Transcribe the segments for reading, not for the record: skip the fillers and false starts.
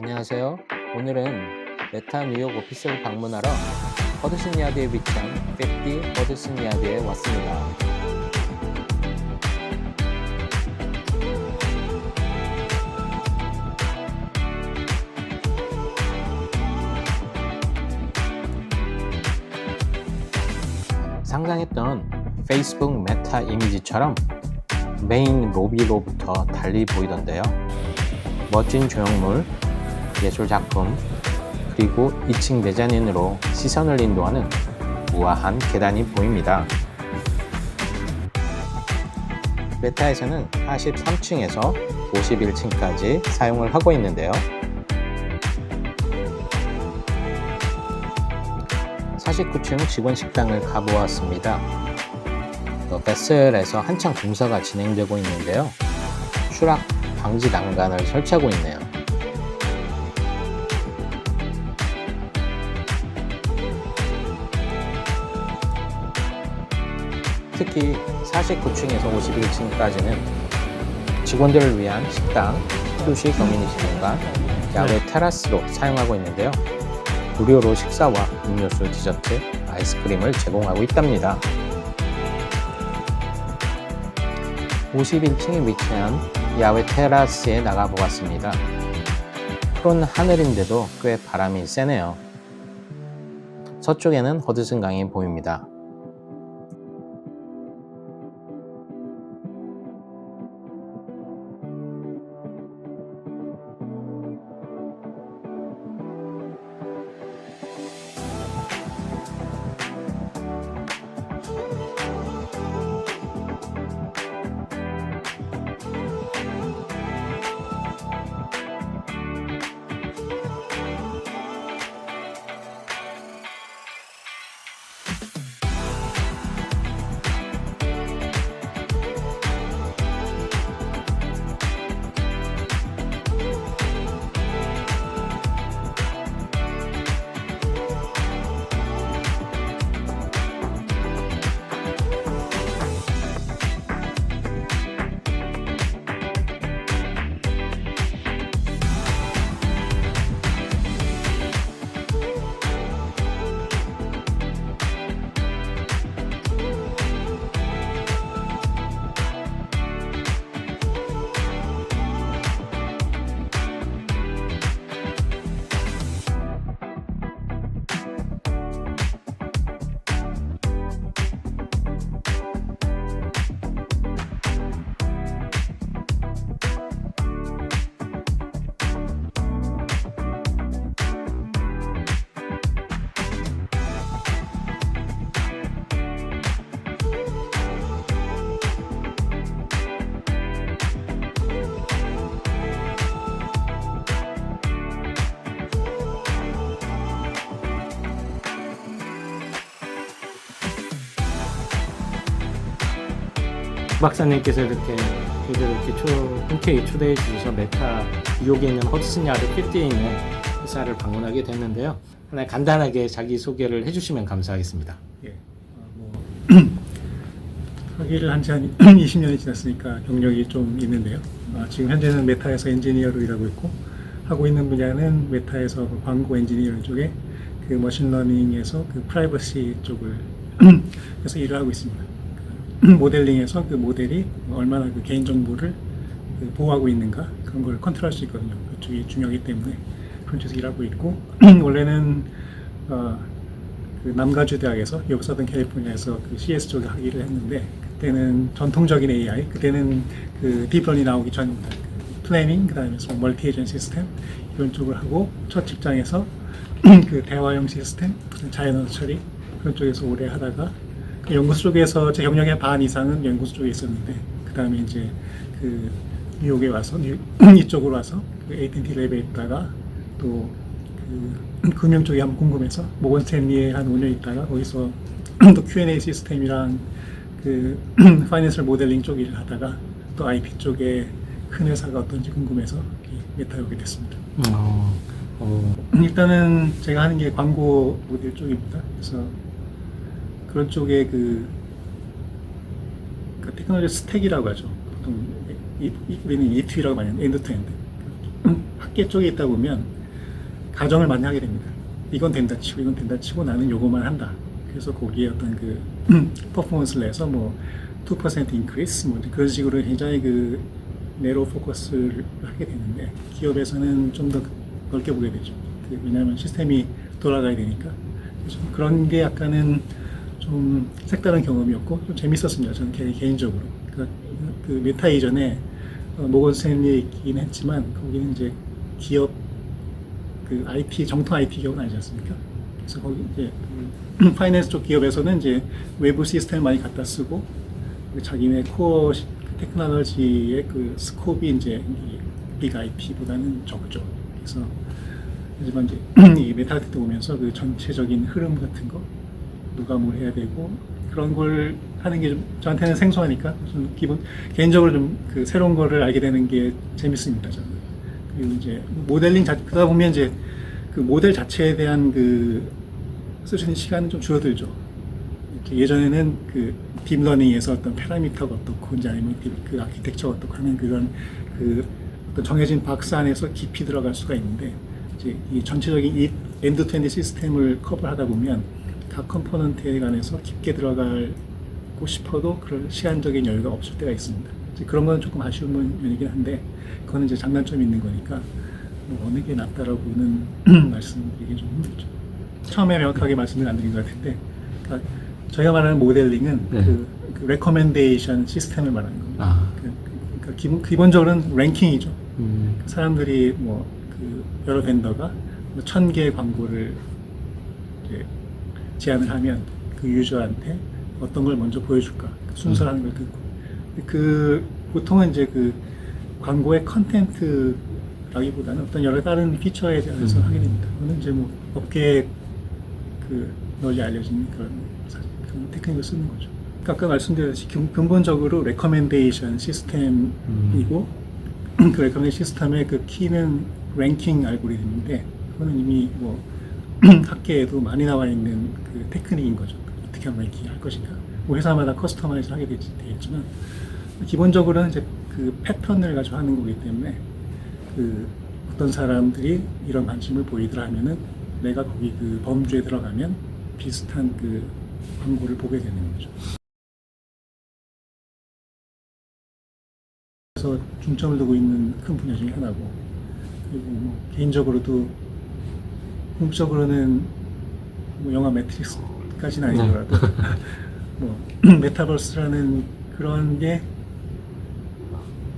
안녕하세요. 오늘은 메타 뉴욕 오피스를 방문하러 허드슨 야드에 위치한 50 허드슨 야드에 왔습니다. 상상했던 페이스북 메타 이미지처럼 메인 로비로부터 달리 보이던데요. 멋진 조형물, 예술 작품, 그리고 2층 메자닌으로 시선을 인도하는 우아한 계단이 보입니다. 메타에서는 43층에서 51층까지 사용을 하고 있는데요. 49층 직원 식당을 가보았습니다. 베셀에서 한창 공사가 진행되고 있는데요. 추락 방지 난간을 설치하고 있네요. 특히 49층에서 51층까지는 직원들을 위한 식당, 휴식 커뮤니티 공간, 야외 테라스로 사용하고 있는데요. 무료로 식사와 음료수, 디저트, 아이스크림을 제공하고 있답니다. 51층에 위치한 야외 테라스에 나가보았습니다. 푸른 하늘인데도 꽤 바람이 세네요. 서쪽에는 허드슨 강이 보입니다. 박사님께서 이렇게 흔쾌히 초대해 주셔서 메타 뉴욕에 있는 허드슨 야드 50에 있는 회사를 방문하게 됐는데요. 하나 간단하게 자기 소개를 해주시면 감사하겠습니다. 예, 학위를 한 지 한 20년이 지났으니까 경력이 좀 있는데요. 지금 현재는 메타에서 엔지니어로 일하고 있고, 하고 있는 분야는 메타에서 광고 엔지니어 쪽에 그 머신러닝에서 그 프라이버시 쪽을 해서 일을 하고 있습니다. 모델링에서 그 모델이 얼마나 그 개인정보를 보호하고 있는가 그런 걸 컨트롤할 수 있거든요. 그쪽이 중요하기 때문에 그런 쪽에서 일하고 있고 원래는 그 남가주 대학에서 여기서든 캘리포니아에서 그 CS 쪽에 학위를 했는데 그때는 전통적인 AI 그때는 그 딥러닝 나오기 전입니다. 그 플래닝 그다음에 멀티 에이전트 시스템 이런 쪽을 하고 첫 직장에서 그 대화형 시스템 자연언어 처리 그런 쪽에서 오래 하다가 연구소 쪽에서 제 경력의 반 이상은 연구소 쪽에 있었는데 그 다음에 이제 그 뉴욕에 와서 이쪽으로 와서 그 AT&T 랩에 있다가 또 그 금융 쪽이 한번 궁금해서 모건 스탠리에 한 5년 있다가 거기서 또 Q&A 시스템이랑 그 파이낸셜 모델링 쪽 일을 하다가 또 IP 쪽에 큰 회사가 어떤지 궁금해서 메타에 오게 됐습니다. 일단은 제가 하는 게 광고 모델 쪽입니다. 그래서 그런 쪽에 그 테크놀로지 스택이라고 하죠. 보통 우리는 E2라고 많이 하는 엔드 투 엔드. 학계 쪽에 있다 보면 가정을 많이 하게 됩니다. 이건 된다 치고 이건 된다 치고 나는 요거만 한다. 그래서 거기에 어떤 그 퍼포먼스를 내서 뭐 2% 인크리스 뭐 그런 식으로 굉장히 그 네로 포커스를 하게 되는데 기업에서는 좀 더 넓게 보게 되죠. 왜냐하면 시스템이 돌아가야 되니까. 그래서 그런 게 약간은 좀 색다른 경험이었고 좀 재밌었습니다. 저는 개인적으로. 그 메타 이전에 모건 스탠리에 있긴 했지만 거기는 이제 기업 그 IT 정통 IT 기업은 아니지 않습니까? 그래서 거기 이제 파이낸스 쪽 기업에서는 이제 외부 시스템 많이 갖다 쓰고 자기네 코어 테크놀로지의 그 스코프이 이제 빅 IT보다는 적죠. 그래서 하지만 이제 이 메타한테 오면서 그 전체적인 흐름 같은 거 누가 뭘 해야 되고 그런 걸 하는 게 좀 저한테는 생소하니까 좀 개인적으로 좀 그 새로운 거를 알게 되는 게 재밌습니다. 저는. 그리고 이제 모델링 그러다 보면 이제 그 모델 자체에 대한 그 쓰시는 시간은 좀 줄어들죠. 이렇게 예전에는 그 딥러닝에서 어떤 패러미터가 어떻고 이제 아니면 그 아키텍처가 어떻고 하는 그런 그 어떤 정해진 박스 안에서 깊이 들어갈 수가 있는데 이제 이 전체적인 이 엔드-투-엔드 시스템을 커버하다 보면 각 컴포넌트에 관해서 깊게 들어가고 싶어도 그런 시간적인 여유가 없을 때가 있습니다. 이제 그런 건 조금 아쉬운 면이긴 한데 그거는 이제 장단점이 있는 거니까 뭐 어느 게 낫다라고는 말씀드리기 좀 힘들죠. 처음에 명확하게 말씀을 안 드린 것 같은데 그러니까 저희가 말하는 모델링은 네. 그 레커멘데이션 시스템을 말하는 겁니다. 그러니까 기본적으로는 랭킹이죠. 사람들이 뭐 그 여러 벤더가 뭐 1000개의 광고를 이제 제안을 하면 그 유저한테 어떤 걸 먼저 보여줄까 순서라는 걸 듣고 그 보통은 이제 그 광고의 컨텐츠라기보다는 어떤 여러 다른 피처에 대해서 하게 됩니다. 그거는 이제 뭐 업계에 그 널리 알려진 그런 테크닉을 쓰는 거죠. 그러니까 아까 말씀드렸듯이 근본적으로 레커멘데이션 시스템이고 그 레커멘데이션 시스템의 그 키는 랭킹 알고리즘인데 그거는 이미 뭐 학계에도 많이 나와 있는 그 테크닉인 거죠. 어떻게 하면 랭킹을 할 것인가. 뭐 회사마다 커스터마이즈 하게 되겠지만 기본적으로는 이제 그 패턴을 가지고 하는 거기 때문에 그 어떤 사람들이 이런 관심을 보이더라 하면은 내가 거기 그 범주에 들어가면 비슷한 그 광고를 보게 되는 거죠. 그래서 중점을 두고 있는 큰 분야 중에 하나고 그리고 뭐 개인적으로도 궁극적으로는 뭐 영화 매트릭스까지는 아니더라도 뭐 메타버스라는 그런 게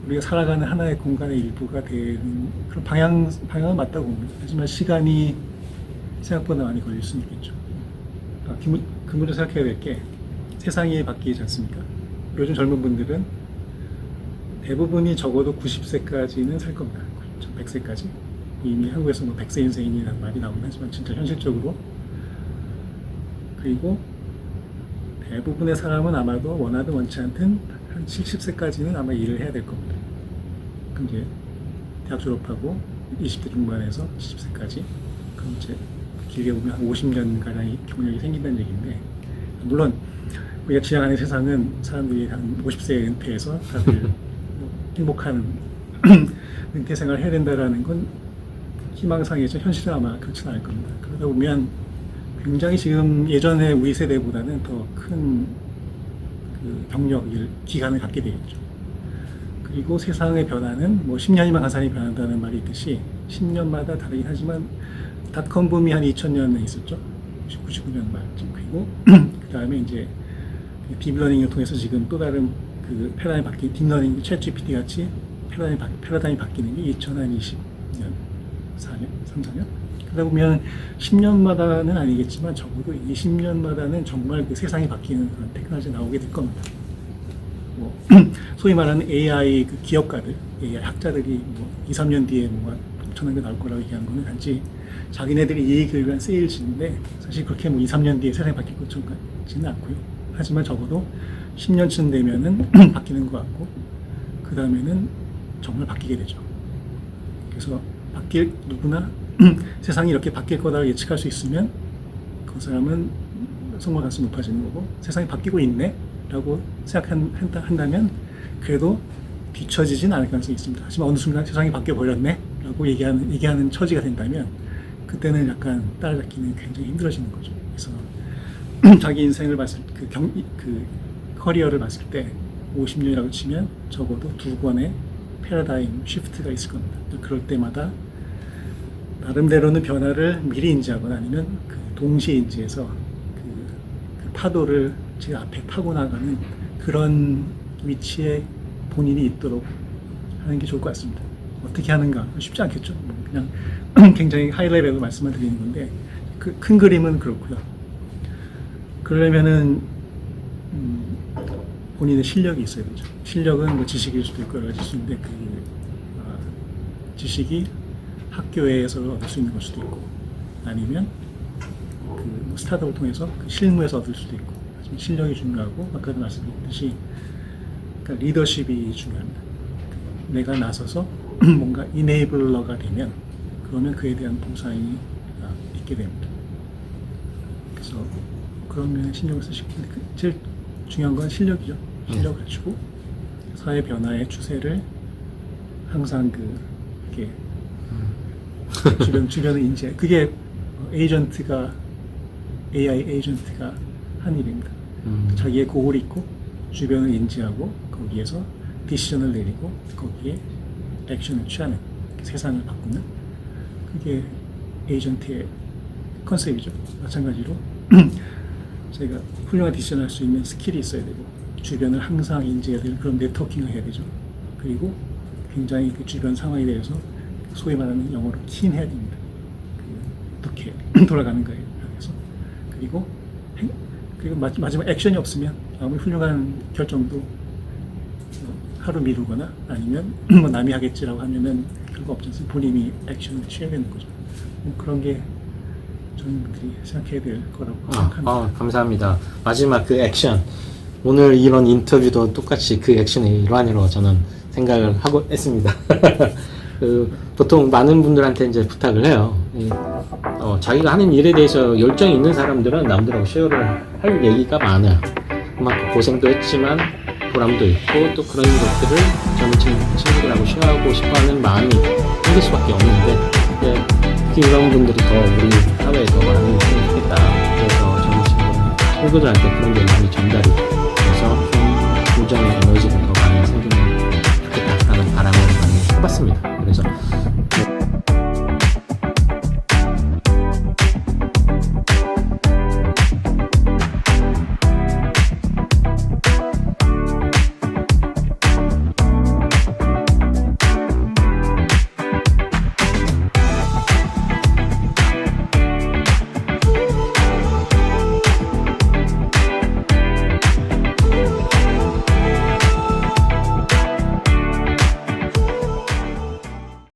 우리가 살아가는 하나의 공간의 일부가 되는 그런 방향은 맞다고 봅니다. 하지만 시간이 생각보다 많이 걸릴 수는 있겠죠. 근본적으로 생각해야 될 게 세상이 바뀌지 않습니까? 요즘 젊은 분들은 대부분이 적어도 90세까지는 살 겁니다. 100세까지. 이미 한국에서 뭐 100세 인생이라는 말이 나오긴 하지만 진짜 현실적으로 그리고 대부분의 사람은 아마도 원하든 원치 않든 한 70세까지는 아마 일을 해야 될 겁니다. 그럼 이제 대학 졸업하고 20대 중반에서 70세까지 그럼 이제 길게 보면 한 50년가량의 경력이 생긴다는 얘기인데 물론 우리가 지향하는 세상은 사람들이 한 50세에 은퇴해서 다들 뭐 행복한 은퇴 생활을 해야 된다라는 건 희망상이죠. 현실은 아마 그렇지는 않을 겁니다. 그러다 보면 굉장히 지금 예전에 우리 세대보다는 더 큰 그 경력, 기간을 갖게 되겠죠. 그리고 세상의 변화는 뭐 10년이면 가산이 변한다는 말이 있듯이 10년마다 다르긴 하지만 닷컴 붐이 한 2000년에 있었죠. 99년 말쯤. 그리고 그 다음에 이제 딥러닝을 통해서 지금 또 다른 그 패러다임이 바뀐 딥러닝, 챗 GPT 같이 패러다임이 바뀌는 게 2020년, 4년, 3, 4년? 그러다 보면 10년마다는 아니겠지만 적어도 20년마다는 정말 그 세상이 바뀌는 그런 테크놀로지가 나오게 될 겁니다. 뭐 소위 말하는 AI 그 기업가들, AI 학자들이 뭐 2, 3년 뒤에 뭔가 엄청난 게 나올 거라고 얘기하는 거는 단지 자기네들이 이익을 위한 세일즈인데 사실 그렇게 뭐 2, 3년 뒤에 세상이 바뀔 것처럼 같지는 않고요. 하지만 적어도 10년쯤 되면은 바뀌는 것 같고 그 다음에는 정말 바뀌게 되죠. 그래서 누구나 세상이 이렇게 바뀔 거다 예측할 수 있으면 그 사람은 성공 가능성이 높아지는 거고 세상이 바뀌고 있네 라고 생각한다면 그래도 뒤처지진 않을 가능성이 있습니다. 하지만 어느 순간 세상이 바뀌어 버렸네 라고 얘기하는 처지가 된다면 그때는 약간 따라잡기는 굉장히 힘들어지는 거죠. 그래서 자기 인생을 봤을 그 커리어를 봤을 때 50년이라고 치면 적어도 2권의 패러다임 시프트가 있을 겁니다. 그럴 때마다 나름대로는 변화를 미리 인지하거나 아니면 그 동시에 인지해서 그 파도를 제 앞에 타고 나가는 그런 위치에 본인이 있도록 하는 게 좋을 것 같습니다. 어떻게 하는가 쉽지 않겠죠. 그냥 굉장히 하이 레벨로 말씀을 드리는 건데 그 큰 그림은 그렇고요. 그러려면은 본인의 실력이 있어야 되죠. 실력은 뭐 지식일 수도 있고 여러 가지 수 있는데 지식이 학교에서 얻을 수 있는 걸 수도 있고 아니면 그 스타트업을 통해서 그 실무에서 얻을 수도 있고 실력이 중요하고 아까도 말씀드렸듯이 그러니까 리더십이 중요합니다. 내가 나서서 뭔가 이네이블러가 되면 그러면 그에 대한 보상이 있게 됩니다. 그래서 그런 면에 신경을 쓰시고 제일 중요한 건 실력이죠. 실력을 갖추고 사회 변화의 추세를 항상 이렇게 주변을 인지해. 그게 에이전트가 AI 에이전트가 한 일입니다. 자기의 고울이 있고 주변을 인지하고 거기에서 디시전을 내리고 거기에 액션을 취하는 세상을 바꾸는 그게 에이전트의 컨셉이죠. 마찬가지로 저희가 훌륭한 디시전을 할 수 있는 스킬이 있어야 되고 주변을 항상 인지해야 되는 그런 네트워킹을 해야 되죠. 그리고 굉장히 그 주변 상황에 대해서 소위 말하는 영어로 킨해야 됩니다. 어떻게 돌아가는가에 대해서 그리고 마지막 액션이 없으면 아무리 훌륭한 결정도 하루 미루거나 아니면 뭐 남이 하겠지라고 하면은 그거 없지 않습니까? 본인이 액션을 취해야 되는 거죠. 뭐 그런 게 저는 분들이 생각해야 될 거라고 생각합니다. 감사합니다. 마지막 그 액션. 오늘 이런 인터뷰도 똑같이 그 액션의 일환으로 저는 생각을 하고 했습니다. 보통 많은 분들한테 이제 부탁을 해요. 자기가 하는 일에 대해서 열정이 있는 사람들은 남들하고 쉐어를 할 얘기가 많아요. 그만큼 고생도 했지만 보람도 있고 또 그런 것들을 젊은 친구들하고 쉐어하고 싶어하는 마음이 생길 수밖에 없는데 특히 이런 분들이 더 우리 사회에 더 많이 있으면 좋겠다. 그래서 젊은 친구들한테 그런 게 많이 전달이 돼서 좀 우정의 에너지가 더